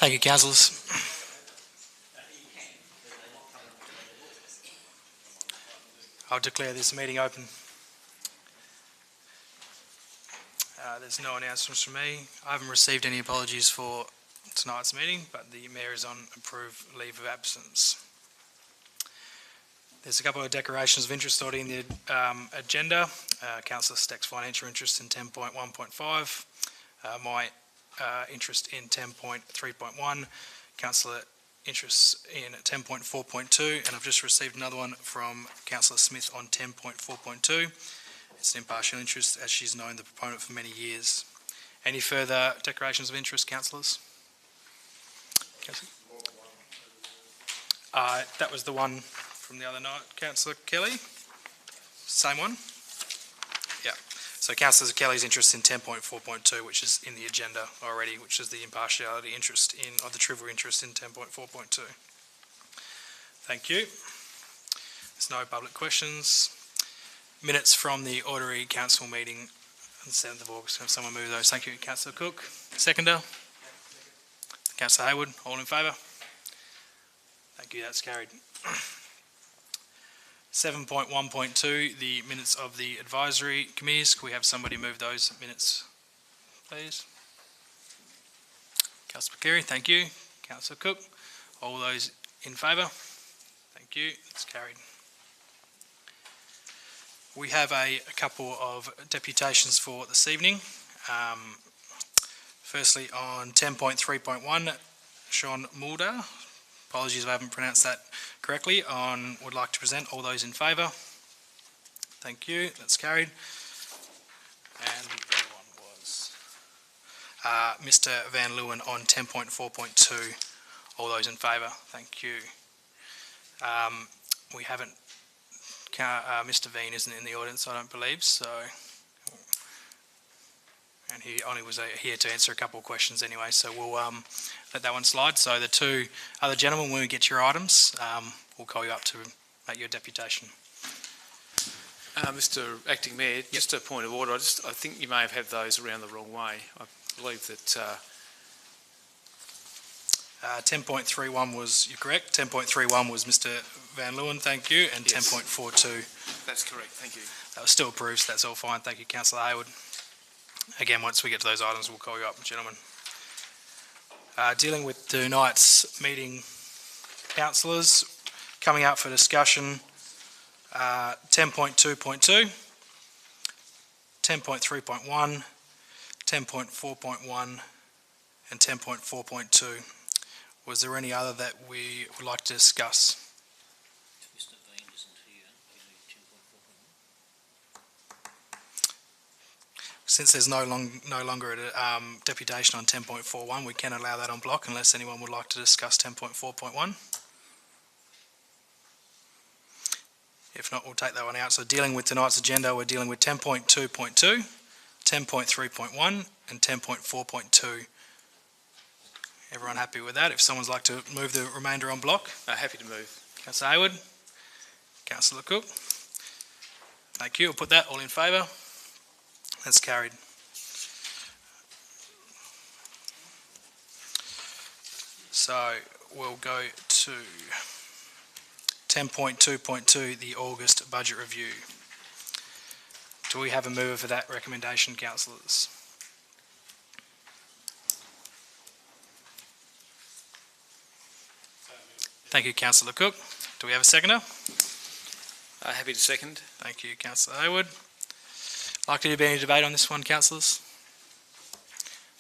Thank you, councillors. I'll declare this meeting open. There's no announcements from me. I haven't received any apologies for tonight's meeting, but the Mayor is on approved leave of absence. There's a couple of declarations of interest already in the agenda. Councillor Stack's financial interest in 10.1.5, my interest in 10.3.1, Councillor interest in 10.4.2, and I've just received another one from Councillor Smith on 10.4.2. It's an impartial interest, as she's known the proponent for many years. Any further declarations of interest, councillors? That was the one from the other night. Councillor Kelly? Same one? Yeah. So Councillor Kelly's interest in 10.4.2, which is in the agenda already, which is the impartiality interest in, or the trivial interest in 10.4.2. Thank you. There's no public questions. Minutes from the ordinary council meeting on the 7th of August. Can someone move those? Thank you, Councillor Cook. Seconder? Councillor Hayward. All in favour? Thank you, that's carried. 7.1.2, the minutes of the advisory committees. Can we have somebody move those minutes, please? Councillor Carey, thank you. Councillor Cook. All those in favour? Thank you, that's carried. We have a couple of deputations for this evening. Firstly, on 10.3.1, Sean Mulder. Apologies if I haven't pronounced that correctly. Would like to present. All those in favour? Thank you. That's carried. And the other one was Mr. Van Leeuwen on 10.4.2. All those in favour? Thank you. We haven't. Mr. Veen isn't in the audience, I don't believe, so. And he only was here to answer a couple of questions anyway, so we'll let that one slide. So the two other gentlemen, when we get your items, we'll call you up to make your deputation. Mr. Acting Mayor, just a point of order. I think you may have had those around the wrong way. I believe that 10.31 was, you're correct, 10.31 was Mr. Van Leeuwen, thank you, and yes. 10.42. That's correct, thank you. That was still approved, so that's all fine. Thank you, Councillor Hayward. Again, once we get to those items, we'll call you up, gentlemen. Dealing with tonight's meeting, councillors, coming up for discussion, 10.2.2, 10.3.1, 10.4.1, and 10.4.2. Was there any other that we would like to discuss? Mr. Veen isn't here. Since there's no longer a deputation on 10.41, we can allow that on block unless anyone would like to discuss 10.4.1. If not, we'll take that one out. So dealing with tonight's agenda, we're dealing with 10.2.2, 10.3.1 and 10.4.2. Everyone happy with that? If someone's like to move the remainder on block? Happy to move. Councillor Hayward. Councillor Cook. Thank you. We'll put that all in favour. That's carried. So we'll go to 10.2.2, the August budget review. Do we have a mover for that recommendation, councillors? Thank you, Councillor Cook. Do we have a seconder? Happy to second. Thank you, Councillor Hayward. Likely to be any debate on this one, councillors?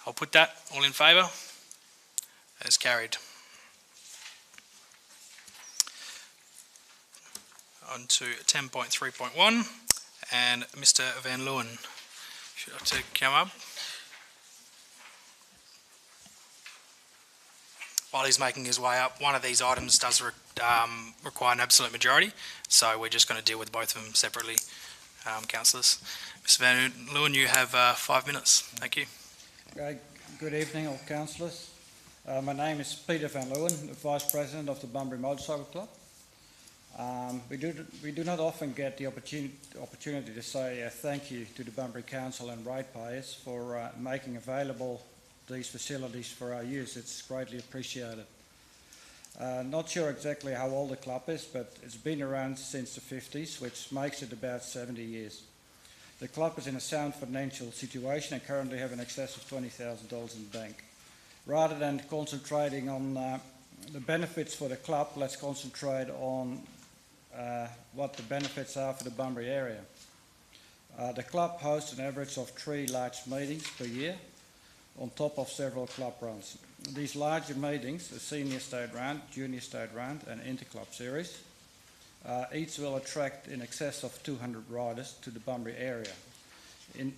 I'll put that all in favour. As carried. On to 10.3.1 and Mr. Van Leeuwen. Should I like to come up? While he's making his way up, one of these items does require an absolute majority, so we're just going to deal with both of them separately, councillors. Mr. Van Leeuwen, you have 5 minutes. Thank you. Good evening, all councillors. My name is Peter Van Leeuwen, the Vice President of the Bunbury Motorcycle Club. We do not often get the opportunity to say thank you to the Bunbury Council and ratepayers for making available these facilities for our use. It's greatly appreciated. Not sure exactly how old the club is, but it's been around since the 50s, which makes it about 70 years. The club is in a sound financial situation and currently have in excess of $20,000 in the bank. Rather than concentrating on the benefits for the club, let's concentrate on what the benefits are for the Bunbury area. The club hosts an average of 3 large meetings per year, on top of several club runs. These larger meetings, the Senior State Round, Junior State Round and Interclub Series, each will attract in excess of 200 riders to the Bunbury area. In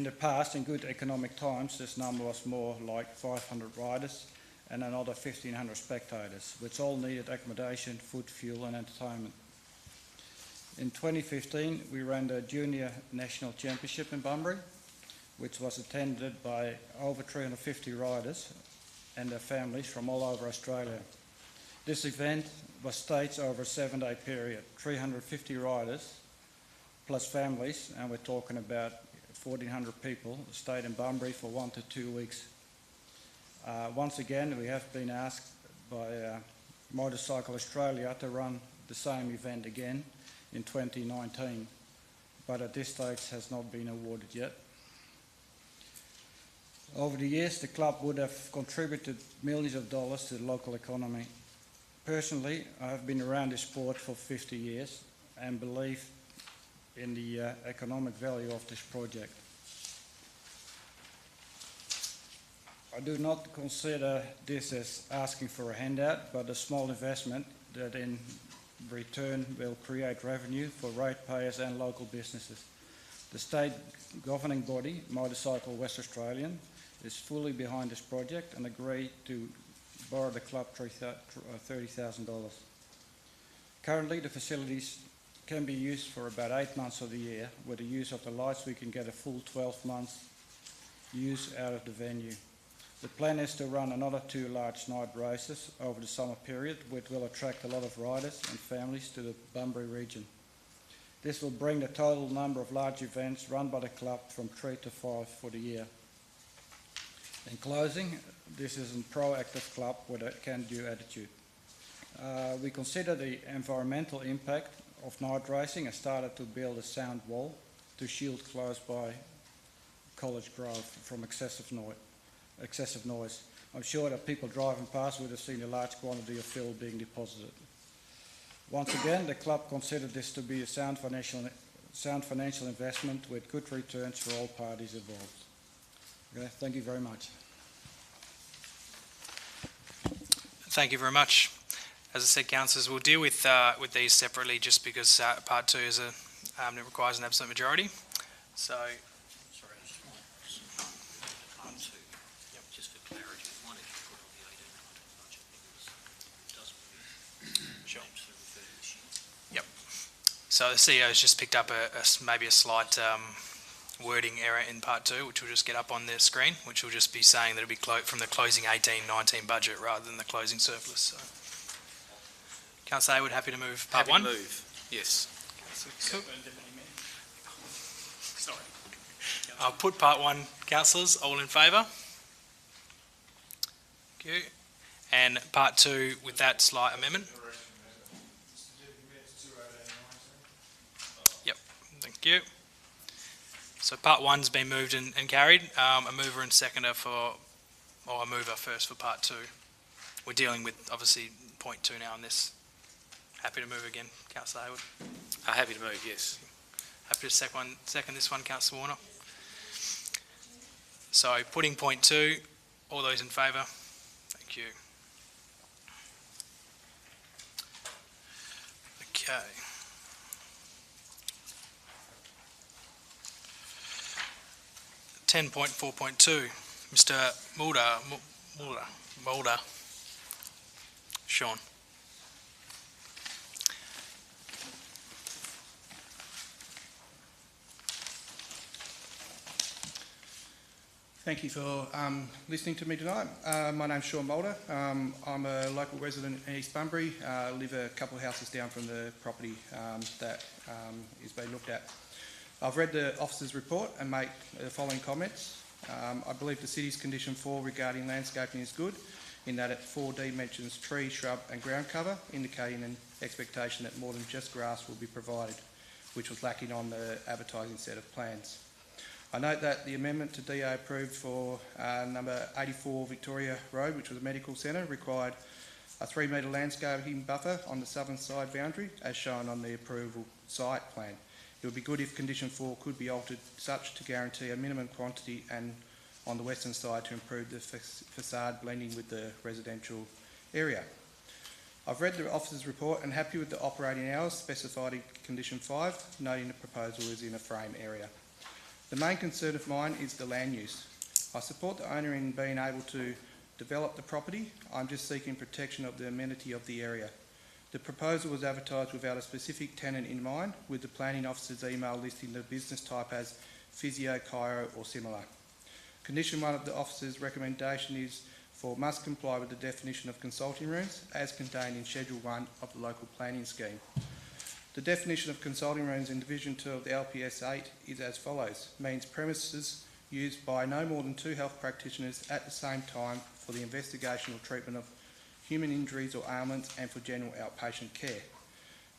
the past, in good economic times, this number was more like 500 riders and another 1,500 spectators, which all needed accommodation, food, fuel and entertainment. In 2015, we ran the Junior National Championship in Bunbury, which was attended by over 350 riders and their families from all over Australia. This event was staged over a 7-day period, 350 riders plus families, and we're talking about 1,400 people stayed in Bunbury for 1 to 2 weeks. Once again, we have been asked by Motorcycle Australia to run the same event again in 2019, but at this stage has not been awarded yet. Over the years, the club would have contributed millions of dollars to the local economy. Personally, I have been around this sport for 50 years and believe in the economic value of this project. I do not consider this as asking for a handout, but a small investment that in return will create revenue for ratepayers and local businesses. The state governing body, Motorcycle West Australian, is fully behind this project and agreed to borrow the club $30,000. Currently, the facilities can be used for about 8 months of the year. With the use of the lights, we can get a full 12 months use out of the venue. The plan is to run another 2 large night races over the summer period, which will attract a lot of riders and families to the Bunbury region. This will bring the total number of large events run by the club from 3 to 5 for the year. In closing, this is a proactive club with a can-do attitude. We consider the environmental impact of night racing and started to build a sound wall to shield close by College Grove from excessive noise. I'm sure that people driving past would have seen a large quantity of fill being deposited. Once again, the club considered this to be a sound financial investment with good returns for all parties involved. Okay, thank you very much. Thank you very much. As I said, councillors, we'll deal with these separately just because part 2 is it requires an absolute majority. So, Sorry, I just want part 2, just for clarity, one if you put on the 18-19 budget because it doesn't really Sure. actually refer to this year. so the CEO's just picked up maybe a slight wording error in part 2, which will just get up on the screen, which will just be saying that it'll be from the closing 18-19 budget rather than the closing surplus. So, Councillor Hayward, happy to move part 1? Happy to move, yes. Cool. I'll put part 1, councillors, all in favour? Thank you. And part 2 with that slight amendment? Yep, thank you. So part 1's been moved and carried. A mover and seconder or a mover first for part 2. We're dealing with obviously point 2 now on this. Happy to move again, Councillor Hayward. Happy to move, yes. Happy to second this one, Councillor Warner. So putting point 2, all those in favour? Thank you. Okay. $10.4.2, Mr. Mulder. Sean. Thank you for listening to me tonight. My name's Sean Mulder. I'm a local resident in East Bunbury. Live a couple of houses down from the property that is being looked at. I've read the officer's report and make the following comments. I believe the city's condition 4 regarding landscaping is good, in that it 4D mentions tree, shrub and ground cover, indicating an expectation that more than just grass will be provided, which was lacking on the advertising set of plans. I note that the amendment to DA approved for number 84 Victoria Road, which was a medical centre, required a 3 metre landscaping buffer on the southern side boundary, as shown on the approval site plan. It would be good if condition 4 could be altered such to guarantee a minimum quantity and on the western side to improve the facade blending with the residential area. I've read the officer's report and happy with the operating hours specified in condition 5, noting the proposal is in a frame area. The main concern of mine is the land use. I support the owner in being able to develop the property. I'm just seeking protection of the amenity of the area. The proposal was advertised without a specific tenant in mind, with the planning officer's email listing the business type as physio, chiro or similar. Condition 1 of the officer's recommendation is for must comply with the definition of consulting rooms as contained in Schedule 1 of the local planning scheme. The definition of consulting rooms in Division 2 of the LPS 8 is as follows: means premises used by no more than 2 health practitioners at the same time for the investigation or treatment of human injuries or ailments and for general outpatient care.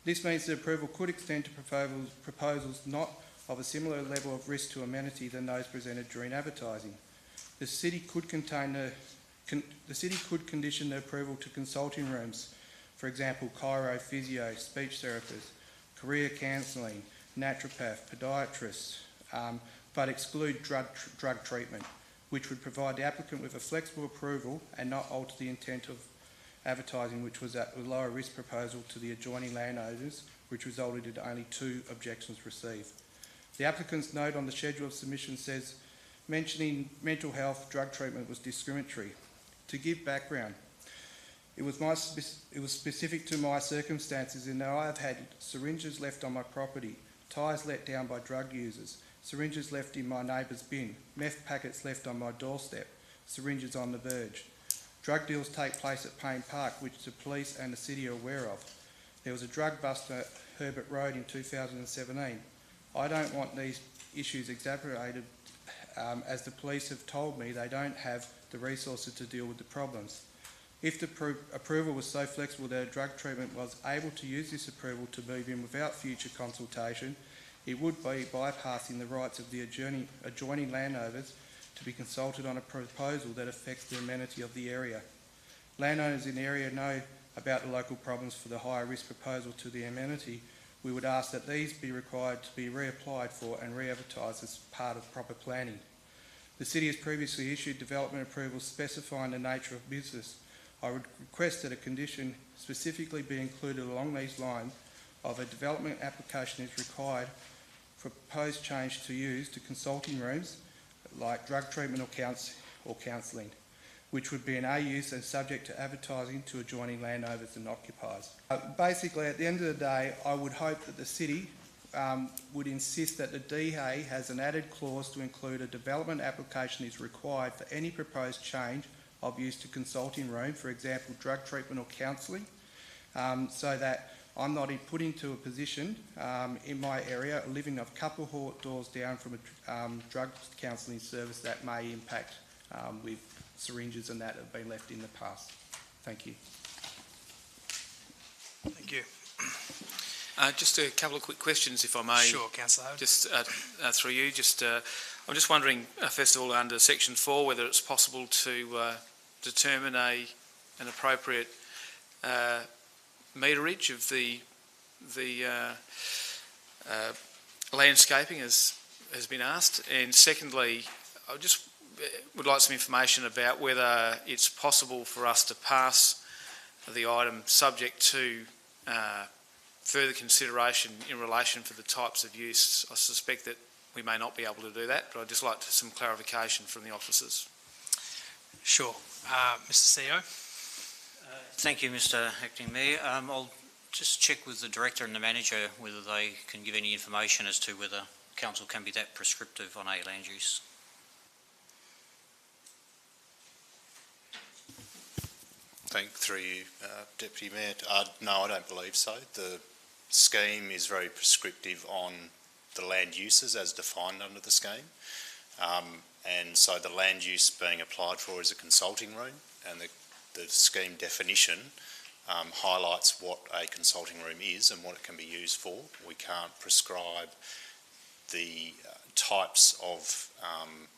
This means the approval could extend to proposals not of a similar level of risk to amenity than those presented during advertising. The city could condition the approval to consulting rooms, for example, chiro, physio, speech therapist, career counselling, naturopath, podiatrist, but exclude drug treatment, which would provide the applicant with a flexible approval and not alter the intent of advertising, which was at a lower risk proposal to the adjoining landowners, which resulted in only 2 objections received. The applicant's note on the schedule of submission says mentioning mental health drug treatment was discriminatory. To give background, it was specific to my circumstances in that I have had syringes left on my property, tyres let down by drug users, syringes left in my neighbour's bin, meth packets left on my doorstep, syringes on the verge. Drug deals take place at Payne Park, which the police and the city are aware of. There was a drug bust at Herbert Road in 2017. I don't want these issues exacerbated as the police have told me they don't have the resources to deal with the problems. If the approval was so flexible that a drug treatment was able to use this approval to move in without future consultation, it would be bypassing the rights of the adjoining landowners to be consulted on a proposal that affects the amenity of the area. Landowners in the area know about the local problems for the higher risk proposal to the amenity. We would ask that these be required to be reapplied for and re-advertised as part of proper planning. The city has previously issued development approvals specifying the nature of business. I would request that a condition specifically be included along these lines of a development application is required for proposed change to use to consulting rooms like drug treatment or counselling, which would be an A use and subject to advertising to adjoining landowners and occupiers. Basically, at the end of the day, I would hope that the city would insist that the DA has an added clause to include a development application is required for any proposed change of use to consulting room, for example, drug treatment or counselling, so that I'm not put into a position in my area living a couple of doors down from a drug counselling service that may impact with syringes and that have been left in the past. Thank you. Thank you. Just a couple of quick questions, if I may. Sure, Councillor Howard. Just through you. I'm just wondering, first of all, under Section 4, whether it's possible to determine an appropriate meterage of the landscaping, as has been asked. And secondly, I just would like some information about whether it's possible for us to pass the item subject to further consideration in relation to the types of use. I suspect that we may not be able to do that, but I'd just like some clarification from the officers. Sure. Mr. CEO? Thank you, Mr. Acting Mayor. I'll just check with the Director and the Manager whether they can give any information as to whether Council can be that prescriptive on a land use. Through you, Deputy Mayor. No, I don't believe so. The scheme is very prescriptive on the land uses as defined under the scheme. And so the land use being applied for is a consulting room, and the scheme definition highlights what a consulting room is and what it can be used for. We can't prescribe the types of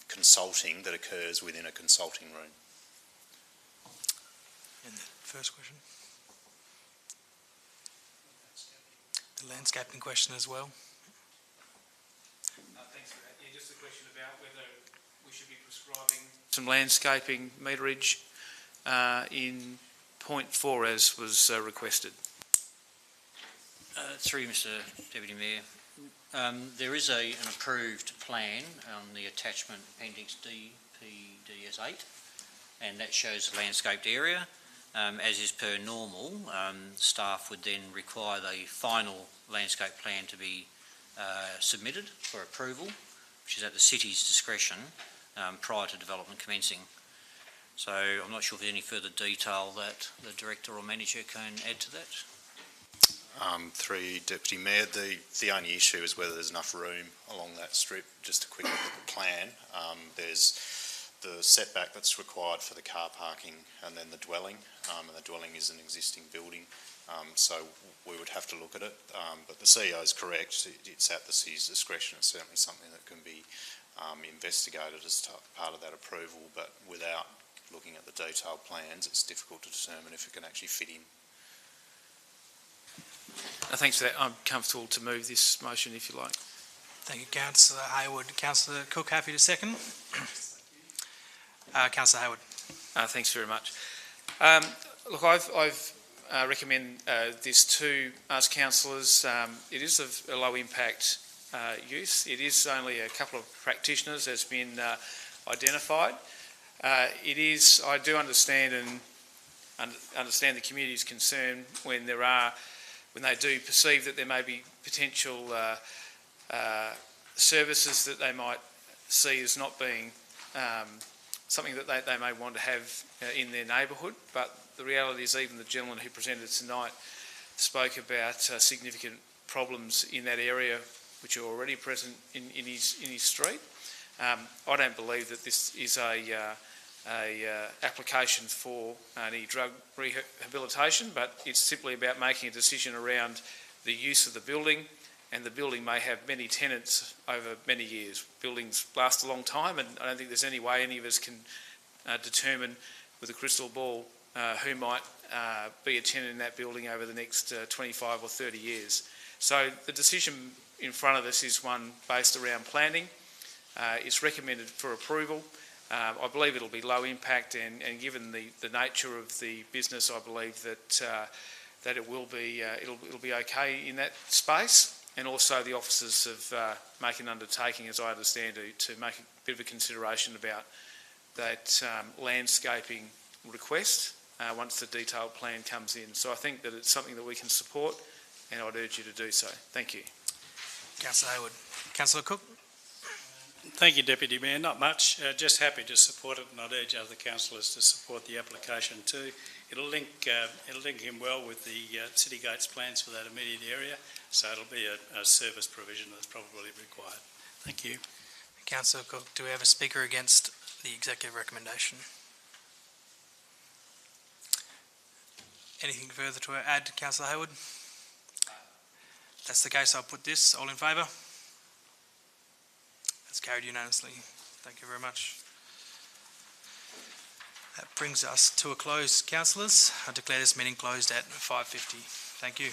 consulting that occurs within a consulting room. And the first question? The landscaping question as well. Thanks for that. Yeah, just a question about whether we should be prescribing some landscaping meterage in point 4 as was requested. Through you, Mr Deputy Mayor. There is an approved plan on the attachment appendix DPDS8, and that shows the landscaped area. As is per normal, staff would then require the final landscape plan to be submitted for approval, which is at the city's discretion prior to development commencing. So I'm not sure if there's any further detail that the Director or Manager can add to that. Through you, Deputy Mayor, the only issue is whether there's enough room along that strip. Just a quick look at the plan. There's the setback that's required for the car parking and then the dwelling, and the dwelling is an existing building, so we would have to look at it. But the CEO is correct, it's at the city's discretion. It's certainly something that can be investigated as part of that approval, but without looking at the detailed plans, it's difficult to determine if it can actually fit in. Thanks for that. I'm comfortable to move this motion if you like. Thank you, Councillor Hayward. Councillor Cook, happy to second? Councillor Hayward. Thanks very much. Look, I've recommend this to us councillors. It is a low impact use. It is only a couple of practitioners has been identified. It is, I do understand and understand the community's concern when they do perceive that there may be potential services that they might see as not being something that they may want to have in their neighbourhood. But the reality is, even the gentleman who presented tonight spoke about significant problems in that area which are already present in his street. I don't believe that this is a application for any drug rehabilitation, but it's simply about making a decision around the use of the building, and the building may have many tenants over many years. Buildings last a long time, and I don't think there's any way any of us can determine with a crystal ball who might be a tenant in that building over the next 25 or 30 years. So the decision in front of us is one based around planning. It's recommended for approval. I believe it'll be low impact, and given the nature of the business, I believe that it will be it'll be okay in that space. And also the officers have made an undertaking, as I understand it, to make a bit of a consideration about that landscaping request once the detailed plan comes in. So I think that it's something that we can support, and I'd urge you to do so. Thank you. Councillor Hayward. Councillor Cook. Thank you, Deputy Mayor. Not much. Just happy to support it, and I'd urge other councillors to support the application too. It'll link in well with the City Gates plans for that immediate area, so it'll be a service provision that's probably required. Thank you. Councillor Cook, do we have a speaker against the executive recommendation? Anything further to add, Councillor Hayward? That's the case. I'll put this. All in favour? That's carried unanimously. Thank you very much. That brings us to a close, councillors. I declare this meeting closed at 5:50. Thank you.